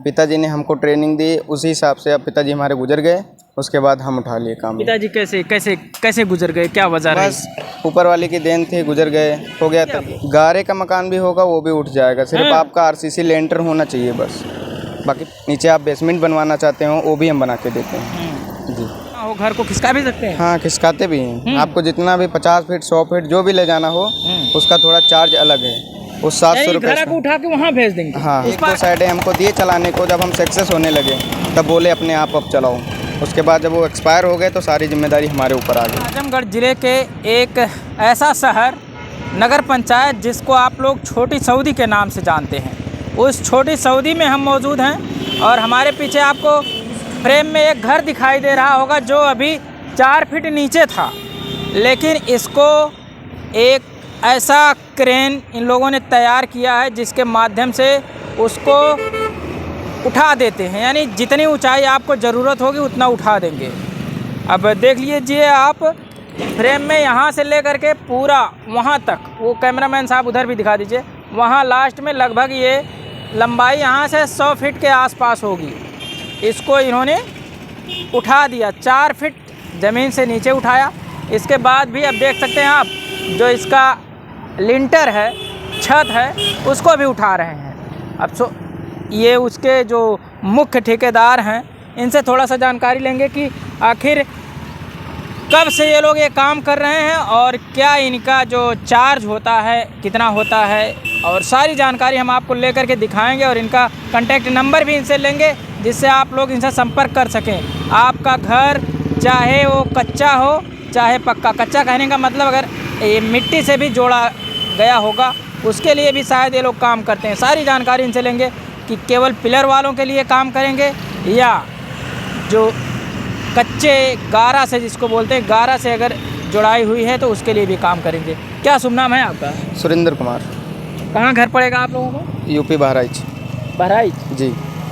पिताजी ने हमको ट्रेनिंग दी, उसी हिसाब से अब पिताजी हमारे गुजर गए, उसके बाद हम उठा लिए काम। पिताजी कैसे कैसे कैसे गुजर गए, क्या वजह रही? बस ऊपर वाले की देन थी, गुजर गए, हो गया था। गारे का मकान भी होगा वो भी उठ जाएगा, सिर्फ आपका आरसीसी लेंटर होना चाहिए बस। बाकी नीचे आप बेसमेंट बनवाना चाहते हो वो भी हम बना के देते हैं जी। वो घर को खिसका भी सकते हैं? हाँ खिसकाते भी हैं। आपको जितना भी 50 फीट 100 फीट जो भी ले जाना हो उसका थोड़ा चार्ज अलग है, वो 700 रुपये। घर को उठा के वहाँ भेज देंगे? हाँ, एक दो साइडें हमको दिए चलाने को, जब हम सक्सेस होने लगे तब बोले अपने आप अब चलाओ। उसके बाद जब वो एक्सपायर हो गए तो सारी जिम्मेदारी हमारे ऊपर आ गई। आजमगढ़ ज़िले के एक ऐसा शहर नगर पंचायत जिसको आप लोग छोटी सऊदी के नाम से जानते हैं, उस छोटी सऊदी में हम मौजूद हैं और हमारे पीछे आपको फ्रेम में एक घर दिखाई दे रहा होगा जो अभी 4 फीट नीचे था, लेकिन इसको एक ऐसा क्रेन इन लोगों ने तैयार किया है जिसके माध्यम से उसको उठा देते हैं, यानी जितनी ऊंचाई आपको ज़रूरत होगी उतना उठा देंगे। अब देख लीजिए आप फ्रेम में यहाँ से लेकर के पूरा वहाँ तक, वो कैमरामैन साहब उधर भी दिखा दीजिए, वहाँ लास्ट में लगभग ये लंबाई यहाँ से 100 फीट के आसपास होगी। इसको इन्होंने उठा दिया, 4 फीट ज़मीन से नीचे उठाया। इसके बाद भी अब देख सकते हैं आप जो इसका लिंटर है, छत है, उसको भी उठा रहे हैं। अब ये उसके जो मुख्य ठेकेदार हैं इनसे थोड़ा सा जानकारी लेंगे कि आखिर कब से ये लोग ये काम कर रहे हैं और क्या इनका जो चार्ज होता है कितना होता है, और सारी जानकारी हम आपको लेकर के दिखाएंगे और इनका कांटेक्ट नंबर भी इनसे लेंगे जिससे आप लोग इनसे संपर्क कर सकें। आपका घर चाहे वो कच्चा हो चाहे पक्का, कच्चा कहने का मतलब अगर ये मिट्टी से भी जोड़ा गया होगा उसके लिए भी शायद ये लोग काम करते हैं। सारी जानकारी इनसे लेंगे कि केवल पिलर वालों के लिए काम करेंगे या जो कच्चे गारा से, जिसको बोलते हैं गारा से अगर जुड़ाई हुई है तो उसके लिए भी काम करेंगे। क्या शुभ नाम है आपका? सुरेंद्र कुमार। कहाँ घर पड़ेगा आप लोगों को? यूपी बहराइच। बहराइच जी।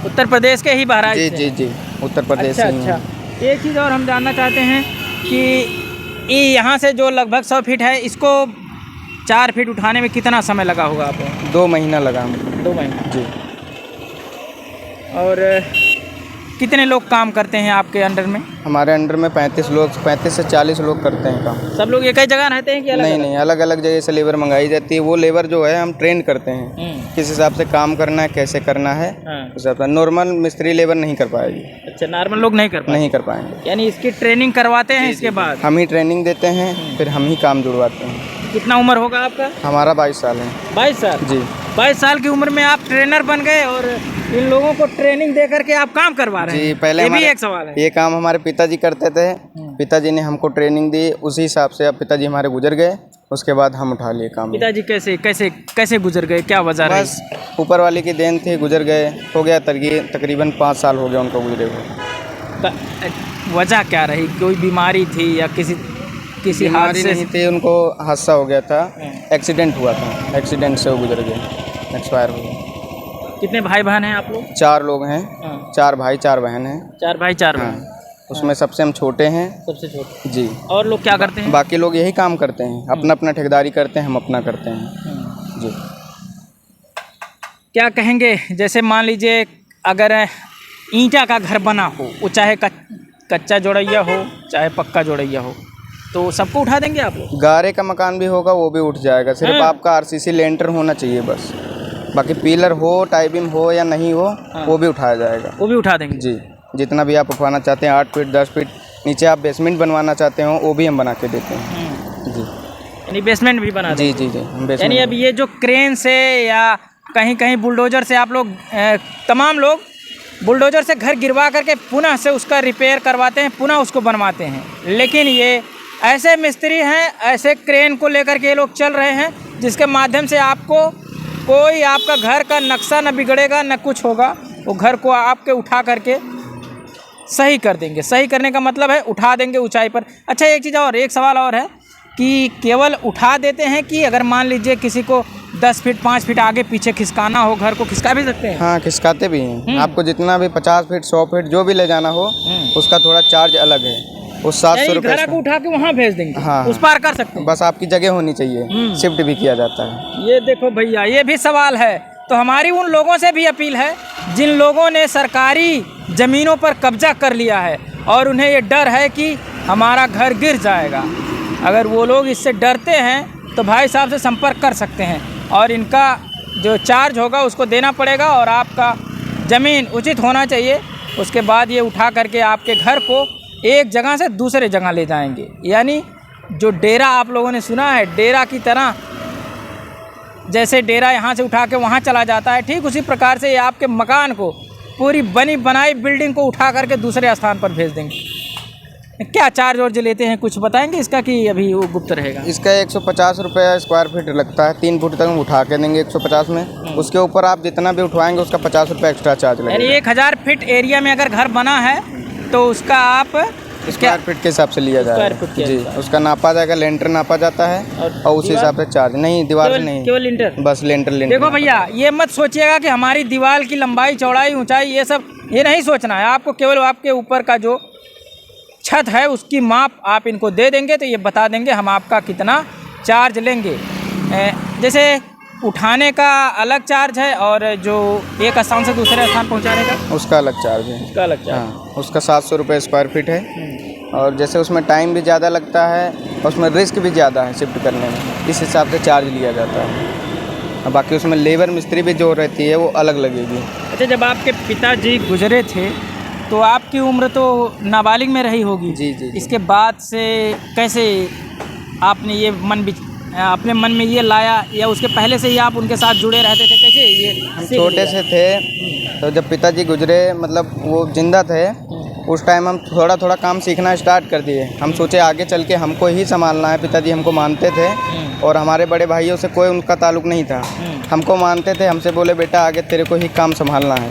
उत्तर प्रदेश के ही बहराइच जी से? जी जी उत्तर प्रदेश। अच्छा। एक चीज़ और हम जानना चाहते हैं कि यहाँ से जो लगभग 100 फीट है इसको 4 फीट उठाने में कितना समय लगा होगा आपको? 2 महीना लगा हमें। 2 महीना जी। और कितने लोग काम करते हैं आपके अंडर में? हमारे अंडर में 35 से 40 लोग करते हैं काम। सब लोग एक ही जगह रहते हैं कि अलग? नहीं, अलग अलग जगह से लेबर मंगाई जाती है। वो लेबर जो है हम ट्रेन करते हैं किस हिसाब से काम करना है, कैसे करना है। नॉर्मल मिस्त्री लेबर नहीं कर पाएगी। अच्छा, नॉर्मल लोग नहीं कर पाएंगे। यानी इसकी ट्रेनिंग करवाते हैं? इसके बाद हम ही ट्रेनिंग देते हैं, फिर हम ही काम जुड़वाते हैं। कितना उम्र होगा आपका? हमारा 22 साल है। 22 साल? जी। 22 साल की उम्र में आप ट्रेनर बन गए और इन लोगों को ट्रेनिंग दे करके आप काम करवा रहे हैं? जी। पहले ये भी एक सवाल है। ये काम हमारे पिताजी करते थे, पिताजी ने हमको ट्रेनिंग दी, उसी हिसाब से अब पिताजी हमारे गुजर गए, उसके बाद हम उठा लिए काम। पिताजी कैसे कैसे कैसे गुजर गए, क्या वजह रही? बस ऊपर वाले की देन थी, गुजर गए, हो गया तकरीबन 5 साल हो गया उनको गुजरे हुए। वजह क्या रही? कोई बीमारी थी या किसी हादसे नहीं थे, उनको हादसा हो गया था, एक्सीडेंट हुआ था, एक्सीडेंट से वो गुजर गए, एक्सपायर हो गए। कितने भाई बहन हैं आप लोग? 4 लोग हैं। 4 भाई 4 बहन हैं। 4 भाई 4 बहन। उसमें सबसे हम छोटे हैं। सबसे छोटे? जी। और लोग क्या करते हैं? बाकी लोग यही काम करते हैं, अपना अपना ठेकेदारी करते हैं, हम अपना करते हैं। जी। क्या कहेंगे, जैसे मान लीजिए अगर ईंटा का घर बना हो, वो चाहे कच्चा जोड़ैया हो चाहे पक्का जोड़ैया हो, तो सबको उठा देंगे आप लोग? गारे का मकान भी होगा वो भी उठ जाएगा, सिर्फ आपका आरसीसी लेंटर होना चाहिए बस। बाकी पिलर हो, टाई बीम हो या नहीं हो, वो भी उठाया जाएगा। वो भी उठा देंगे? जी। जितना भी आप उठवाना चाहते हैं, 8 फीट 10 फीट नीचे आप बेसमेंट बनवाना चाहते हो वो भी हम बना के देते हैं। जी। यानी बेसमेंट भी बना? जी जी जी। यानी अब ये जो क्रेन से या कहीं कहीं बुलडोजर से आप लोग तमाम लोग बुलडोजर से घर गिरवा करके पुनः से उसका रिपेयर करवाते हैं, पुनः उसको बनवाते हैं, लेकिन ये ऐसे मिस्त्री हैं, ऐसे क्रेन को लेकर के ये लोग चल रहे हैं जिसके माध्यम से आपको कोई आपका घर का नक्शा न बिगड़ेगा न कुछ होगा। वो घर को आपके उठा करके सही कर देंगे। सही करने का मतलब है उठा देंगे ऊंचाई पर। अच्छा, एक चीज़ और, एक सवाल और है कि केवल उठा देते हैं कि अगर मान लीजिए किसी को 10 फीट 5 फीट आगे पीछे खिसकाना हो, घर को खिसका भी सकते हैं? हाँ, खिसकाते भी हैं। आपको जितना भी 50 फीट 100 फीट जो भी ले जाना हो उसका थोड़ा चार्ज अलग है, वो 700 रुपये। घर को उठा के वहाँ भेज देंगे? हाँ, उस पार कर सकते हैं? बस आपकी जगह होनी चाहिए, शिफ्ट भी किया जाता है। ये देखो भैया, ये भी सवाल है तो हमारी उन लोगों से भी अपील है जिन लोगों ने सरकारी ज़मीनों पर कब्जा कर लिया है और उन्हें ये डर है कि हमारा घर गिर जाएगा। अगर वो लोग इससे डरते हैं तो भाई साहब से संपर्क कर सकते हैं और इनका जो चार्ज होगा उसको देना पड़ेगा और आपका ज़मीन उचित होना चाहिए। उसके बाद ये उठा करके आपके घर को एक जगह से दूसरे जगह ले जाएंगे। यानी जो डेरा आप लोगों ने सुना है, डेरा की तरह, जैसे डेरा यहाँ से उठा के वहाँ चला जाता है, ठीक उसी प्रकार से ये आपके मकान को, पूरी बनी बनाई बिल्डिंग को उठा करके दूसरे स्थान पर भेज देंगे। क्या चार्ज वर्ज लेते हैं कुछ बताएंगे इसका कि अभी वो गुप्त रहेगा? इसका 150 रुपये स्क्वायर फीट लगता है। 3 फुट तक हम उठा के देंगे 150 में। उसके ऊपर आप जितना भी उठवाएंगे उसका 50 रुपये एक्स्ट्रा चार्ज लगेगा। यानी 1000 फीट एरिया में अगर घर बना है तो उसका आप स्क्वायर फीट के हिसाब से लिया जाएगा जी। उसका नापा जाएगा, लेंटर नापा जाता है और उसी हिसाब से चार्ज। नहीं, दीवार नहीं, केवल लेंटर, बस लेंटर। देखो भैया, ये मत सोचिएगा कि हमारी दीवार की लंबाई, चौड़ाई, ऊंचाई, ये सब ये नहीं सोचना है आपको। केवल आपके ऊपर का जो छत है उसकी माप आप इनको दे देंगे तो ये बता देंगे हम आपका कितना चार्ज लेंगे। जैसे उठाने का अलग चार्ज है और जो एक स्थान से दूसरे स्थान पहुंचाने का उसका अलग चार्ज है। उसका अलग चार्ज, हाँ, उसका 700 रुपये स्क्वायर फीट है। और जैसे उसमें टाइम भी ज़्यादा लगता है और उसमें रिस्क भी ज़्यादा है शिफ्ट करने में, इस हिसाब से चार्ज लिया जाता है। और बाकी उसमें लेबर मिस्त्री भी जो रहती है वो अलग लगेगी। अच्छा, जब आपके पिताजी गुजरे थे तो आपकी उम्र तो नाबालिग में रही होगी। जी जी। इसके बाद से कैसे आपने ये अपने मन में ये लाया, या उसके पहले से ही आप उनके साथ जुड़े रहते थे? कैसे ये? हम छोटे से थे तो जब पिताजी गुजरे, मतलब वो जिंदा थे, उस टाइम हम थोड़ा थोड़ा काम सीखना स्टार्ट कर दिए। हम सोचे आगे चल के हमको ही संभालना है। पिताजी हमको मानते थे और हमारे बड़े भाइयों से कोई उनका ताल्लुक़ नहीं था। हमको मानते थे, हमसे बोले बेटा आगे तेरे को ही काम संभालना है।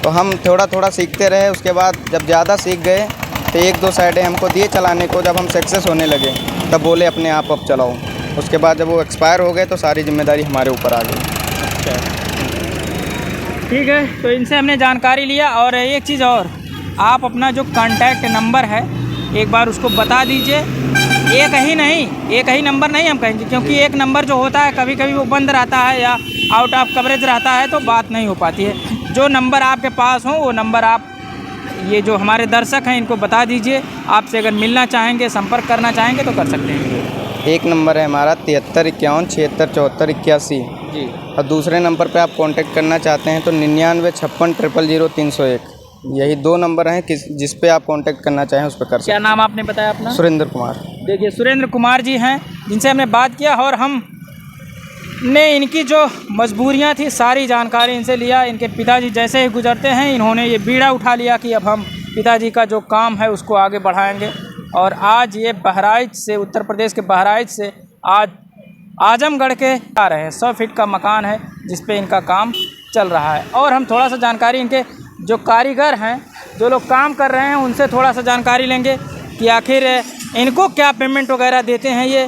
तो हम थोड़ा थोड़ा सीखते रहे। उसके बाद जब ज़्यादा सीख गए तो 1-2 साइडें हमको दिए चलाने को। जब हम सक्सेस होने लगे तब बोले अपने आप अब चलाओ। उसके बाद जब वो एक्सपायर हो गए तो सारी जिम्मेदारी हमारे ऊपर आ गई। अच्छा, ठीक है। तो इनसे हमने जानकारी लिया। और एक चीज़ और, आप अपना जो कांटेक्ट नंबर है एक बार उसको बता दीजिए। एक ही नंबर नहीं हम कहेंगे, क्योंकि एक नंबर जो होता है कभी कभी वो बंद रहता है या आउट ऑफ कवरेज रहता है तो बात नहीं हो पाती है। जो नंबर आपके पास हो वो नंबर आप, ये जो हमारे दर्शक हैं, इनको बता दीजिए। आपसे अगर मिलना चाहेंगे, संपर्क करना चाहेंगे तो कर सकते हैं। एक नंबर है हमारा 73 51 76 74 81 जी। और दूसरे नंबर पे आप कांटेक्ट करना चाहते हैं तो 99 56 000 301। यही 2 नंबर हैं जिस पे आप कांटेक्ट करना चाहें उस पर कर सकते हैं। क्या नाम आपने बताया अपना? सुरेंद्र कुमार। देखिए, सुरेंद्र कुमार जी हैं जिनसे हमने बात किया और हमने इनकी जो मजबूरियां थी सारी जानकारी इनसे लिया। इनके पिताजी जैसे ही गुजरते हैं इन्होंने ये बीड़ा उठा लिया कि अब हम पिताजी का जो काम है उसको आगे बढ़ाएंगे। और आज ये बहराइच से, उत्तर प्रदेश के बहराइच से आज आजमगढ़ के आ रहे हैं। 100 फीट का मकान है जिस पे इनका काम चल रहा है। और हम थोड़ा सा जानकारी इनके जो कारीगर हैं, जो लोग काम कर रहे हैं, उनसे थोड़ा सा जानकारी लेंगे कि आखिर इनको क्या पेमेंट वगैरह देते हैं ये।